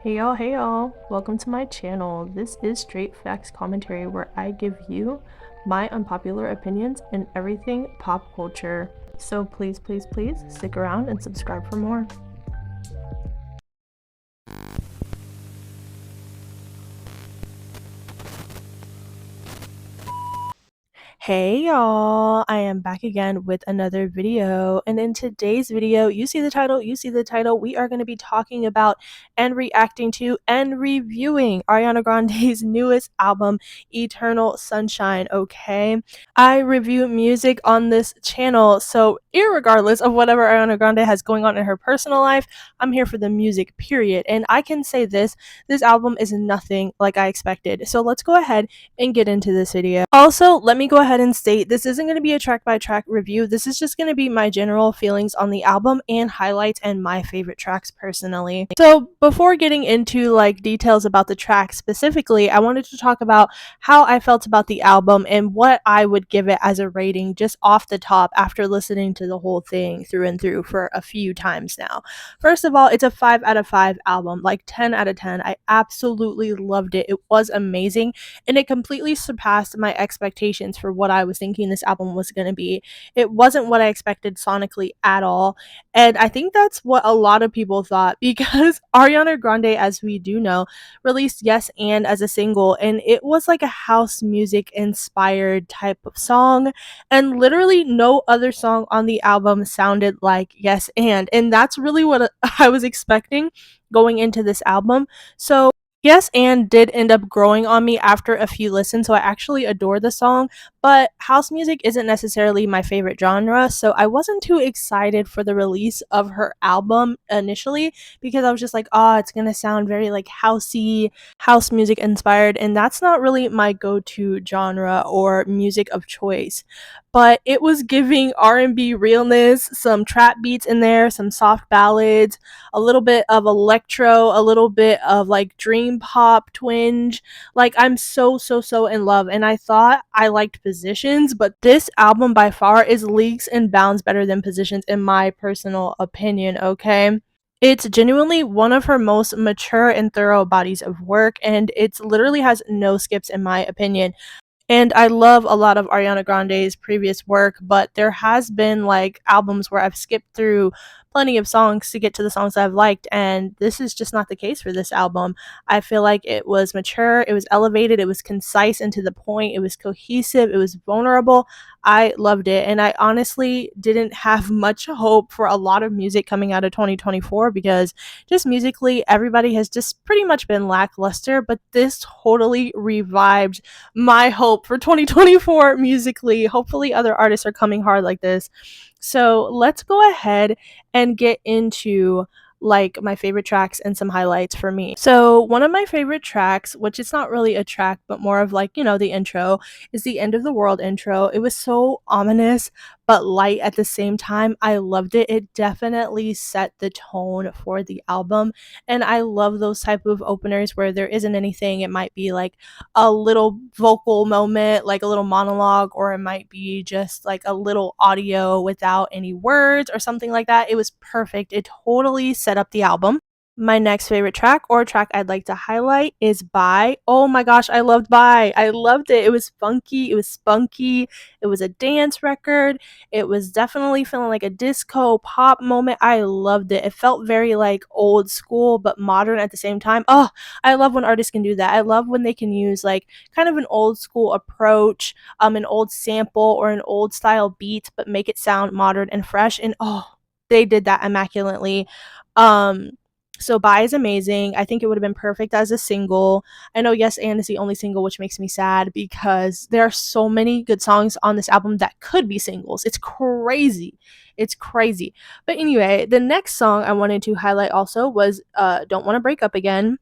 Hey y'all, welcome to my channel. This is Straight Facts Commentary where I give you my unpopular opinions in everything pop culture. So please stick around and subscribe for more. Hey y'all, I am back again with another video, and in today's video, you see the title, we are going to be talking about and reacting to and reviewing Ariana Grande's newest album, Eternal Sunshine, okay? I review music on this channel, so irregardless of whatever Ariana Grande has going on in her personal life, I'm here for the music, period. And I can say this album is nothing like I expected. So let's go ahead and get into this video. Also, let me go ahead and state this isn't going to be a track by track review. This is just going to be my general feelings on the album and highlights and my favorite tracks personally. So before getting into like details about the track specifically, I wanted to talk about how I felt about the album and what I would give it as a rating just off the top after listening to the whole thing through and through for a few times now. First of all, it's a 5 out of 5 album, like 10 out of 10. I absolutely loved it. It was amazing and it completely surpassed my expectations for what I was thinking this album was going to be. It wasn't what I expected sonically at all, and I think that's what a lot of people thought because Ariana Grande, as we do know, released Yes and as a single, and it was like a house music inspired type of song, and literally no other song on the album sounded like Yes and that's really what I was expecting going into this album. So Yes and did end up growing on me after a few listens, so I actually adore the song, but house music isn't necessarily my favorite genre, so I wasn't too excited for the release of her album initially because I was just like, oh, it's gonna sound very like housey, house music inspired, and that's not really my go-to genre or music of choice. But it was giving R&B realness, some trap beats in there, some soft ballads, a little bit of electro, a little bit of like dream pop twinge. Like I'm so in love, and I thought I liked Positions, but this album by far is leagues and bounds better than Positions in my personal opinion, okay? It's genuinely one of her most mature and thorough bodies of work, and it's literally has no skips in my opinion. And I love a lot of Ariana Grande's previous work, but there has been like albums where I've skipped through plenty of songs to get to the songs I've liked, and this is just not the case for this album. I feel like it was mature, it was elevated, it was concise and to the point, it was cohesive, it was vulnerable. I loved it, and I honestly didn't have much hope for a lot of music coming out of 2024 because just musically, everybody has just pretty much been lackluster, but this totally revived my hope for 2024 musically. Hopefully, other artists are coming hard like this. So, let's go ahead and get into like my favorite tracks and some highlights for me. So, one of my favorite tracks, which is not really a track, but more of like, the intro, is the End of the World intro. It was so ominous, but light at the same time. I loved it. It definitely set the tone for the album. And I love those type of openers where there isn't anything. It might be like a little vocal moment, like a little monologue, or it might be just like a little audio without any words or something like that. It was perfect. It totally set up the album. My next favorite track or track I'd like to highlight is Bye. Oh my gosh, I loved Bye. I loved it. It was funky, it was spunky, it was a dance record. It was definitely feeling like a disco pop moment. I loved it. It felt very like old school but modern at the same time. Oh, I love when artists can do that. I love when they can use like kind of an old school approach, an old sample or an old style beat, but make it sound modern and fresh. And oh, they did that immaculately. Um, so Bye is amazing. I think it would have been perfect as a single. I know Yes and is the only single, which makes me sad because there are so many good songs on this album that could be singles. It's crazy. It's crazy. But anyway, the next song I wanted to highlight also was Don't Want to Break Up Again.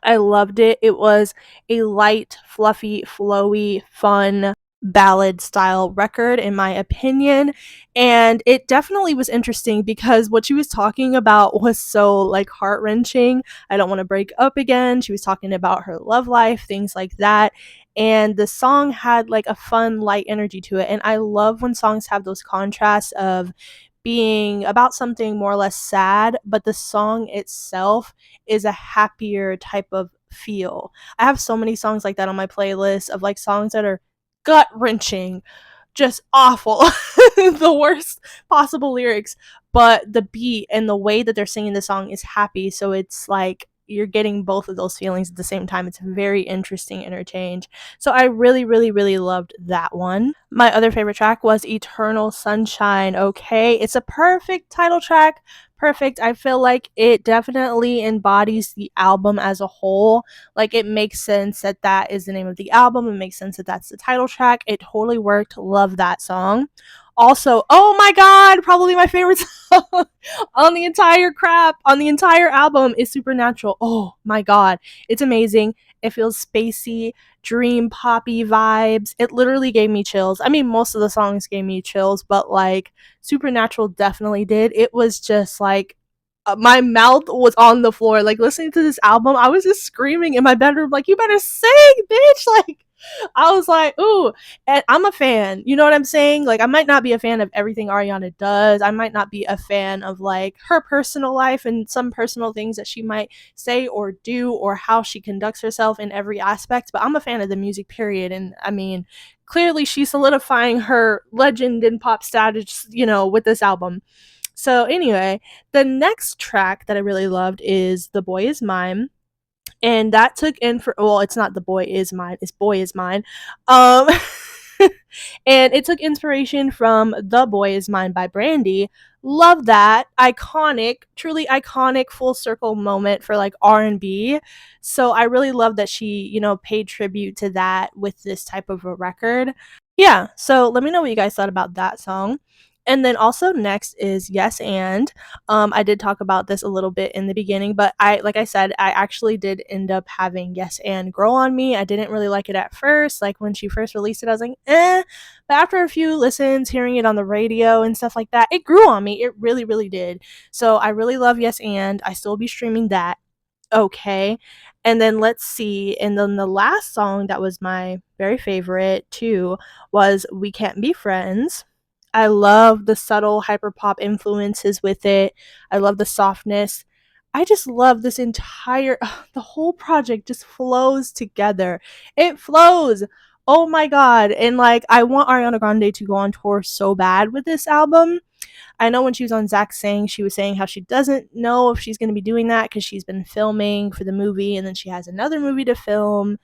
I loved it. It was a light, fluffy, flowy, fun ballad style record in my opinion, and it definitely was interesting because what she was talking about was so like heart-wrenching. I don't want to break up again. She was talking about her love life, things like that, and the song had like a fun light energy to it, and I love when songs have those contrasts of being about something more or less sad, but the song itself is a happier type of feel. I have so many songs like that on my playlist of like songs that are gut wrenching, just awful, the worst possible lyrics, but the beat and the way that they're singing the song is happy, so it's like you're getting both of those feelings at the same time. It's a very interesting interchange. So I really, really, really loved that one. My other favorite track was Eternal Sunshine. Okay, it's a perfect title track. Perfect. I feel like it definitely embodies the album as a whole. Like, it makes sense that that is the name of the album. It makes sense that that's the title track. It totally worked. Love that song. Also, oh my god, probably my favorite song on the entire album is Supernatural. Oh my god, it's amazing. It feels spacey, dream poppy vibes. It literally gave me chills. I mean, most of the songs gave me chills, but like Supernatural definitely did. It was just like my mouth was on the floor. Like, listening to this album, I was just screaming in my bedroom, like, you better sing, bitch. Like, I was like, ooh, and I'm a fan. You know what I'm saying? Like, I might not be a fan of everything Ariana does. I might not be a fan of like her personal life and some personal things that she might say or do or how she conducts herself in every aspect, but I'm a fan of the music, period. And I mean, clearly she's solidifying her legend and pop status, you know, with this album. So anyway, the next track that I really loved is The Boy Is Mine. And that took in for, well, it's not The Boy Is Mine, it's Boy Is Mine. Um and it took inspiration from The Boy Is Mine by Brandy. Love that. Iconic, truly iconic full circle moment for like R&B. So I really love that she, you know, paid tribute to that with this type of a record. Yeah, so let me know what you guys thought about that song. And then also next is Yes and. I did talk about this a little bit in the beginning, but like I said, I actually did end up having Yes and grow on me. I didn't really like it at first. Like, when she first released it, I was like, eh. But after a few listens, hearing it on the radio and stuff like that, it grew on me. It really, really did. So I really love Yes and. I still be streaming that. Okay. And then let's see. And then the last song that was my very favorite too was We Can't Be Friends. I love the subtle hyperpop influences with it. I love the softness. I just love this entire the whole project just flows together. It flows. Oh my god. And like, I want Ariana Grande to go on tour so bad with this album. I know when she was on Zach Sang, she was saying how she doesn't know if she's going to be doing that because she's been filming for the movie, and then she has another movie to film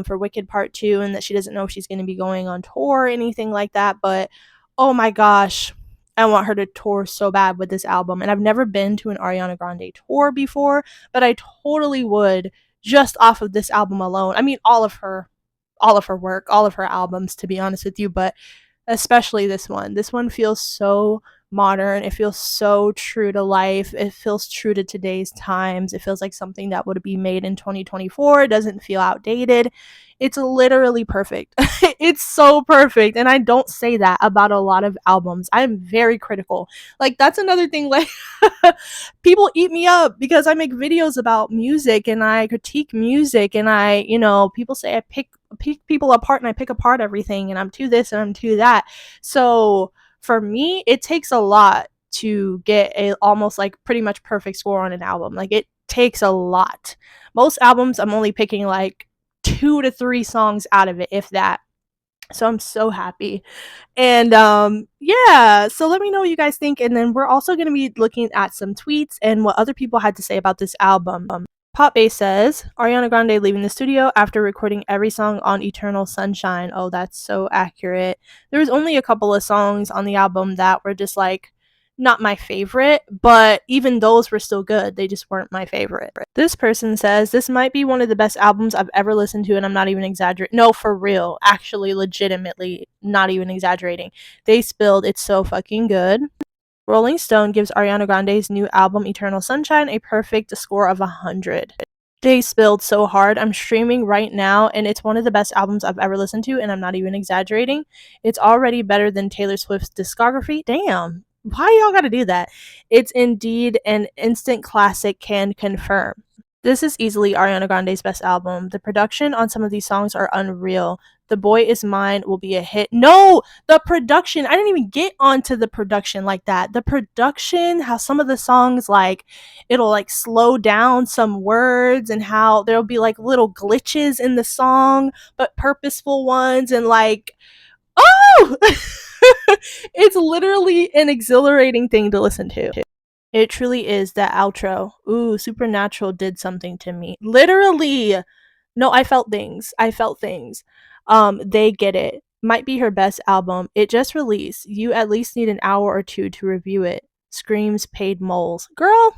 for Wicked Part 2, and that she doesn't know if she's going to be going on tour or anything like that. But oh my gosh, I want her to tour so bad with this album. And I've never been to an Ariana Grande tour before, but I totally would, just off of this album alone. I mean, all of her work, all of her albums, to be honest with you, but especially this one. This one feels so modern. It feels so true to life. It feels true to today's times. It feels like something that would be made in 2024. It doesn't feel outdated. It's literally perfect. It's so perfect. And I don't say that about a lot of albums. I'm very critical. Like, that's another thing. Like, people eat me up because I make videos about music and I critique music, and I, you know, people say I pick people apart and I pick apart everything and I'm to this and I'm to that. So for me, it takes a lot to get a almost like pretty much perfect score on an album. Like, it takes a lot. Most albums, I'm only picking like 2 to 3 songs out of it, if that. So I'm so happy. And yeah, so let me know what you guys think. And then we're also going to be looking at some tweets and what other people had to say about this album. Pop Base says, Ariana Grande leaving the studio after recording every song on Eternal Sunshine. Oh, that's so accurate. There was only a couple of songs on the album that were just like not my favorite, but even those were still good. They just weren't my favorite. This person says, this might be one of the best albums I've ever listened to, and I'm not even exaggerating. No, for real. Actually, legitimately, not even exaggerating. They Spilled, it's so fucking good. Rolling Stone gives Ariana Grande's new album Eternal Sunshine a perfect score of 100. They Spilled so hard. I'm streaming right now, and it's one of the best albums I've ever listened to, and I'm not even exaggerating. It's already better than Taylor Swift's discography. Damn. Why y'all gotta do that? It's indeed an instant classic, can confirm. This is easily Ariana Grande's best album. The production on some of these songs are unreal. The Boy Is Mine will be a hit. No, the production. I didn't even get onto the production like that. The production, how some of the songs, like, it'll like slow down some words, and how there'll be like little glitches in the song, but purposeful ones, and like, oh, it's literally an exhilarating thing to listen to. It truly is. That outro. Ooh, Supernatural did something to me. Literally. No, I felt things. I felt things. They Get It. Might be her best album. It just released. You at least need an hour or two to review it. Screams Paid Moles. Girl,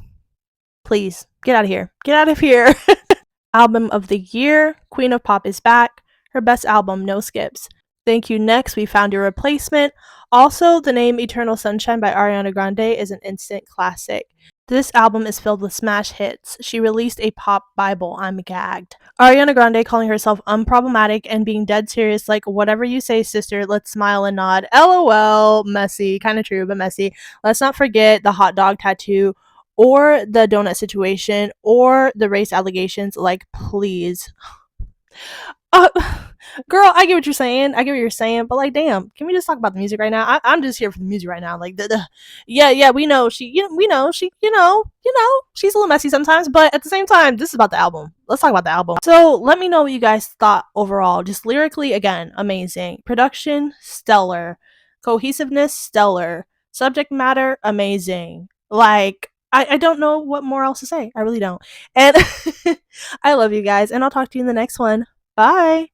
please, get out of here. Get out of here. Album of the Year. Queen of Pop is back. Her best album, no skips. Thank You Next, We Found Your Replacement. Also, the name Eternal Sunshine by Ariana Grande is an instant classic. This album is filled with smash hits. She released a pop Bible. I'm gagged. Ariana Grande calling herself unproblematic and being dead serious, like, whatever you say, sister, let's smile and nod. LOL. Messy. Kind of true, but messy. Let's not forget the hot dog tattoo, or the donut situation, or the race allegations. Like, please. Uh, Girl, I get what you're saying. I get what you're saying, but like, damn, can we just talk about the music right now? I'm just here for the music right now. Like, yeah, we know she, we know she, she's a little messy sometimes, but at the same time, this is about the album. Let's talk about the album. So let me know what you guys thought overall. Just lyrically, again, amazing. Production, stellar. Cohesiveness, stellar. Subject matter, amazing. Like, I don't know what more else to say. I really don't. And I love you guys, and I'll talk to you in the next one. Bye.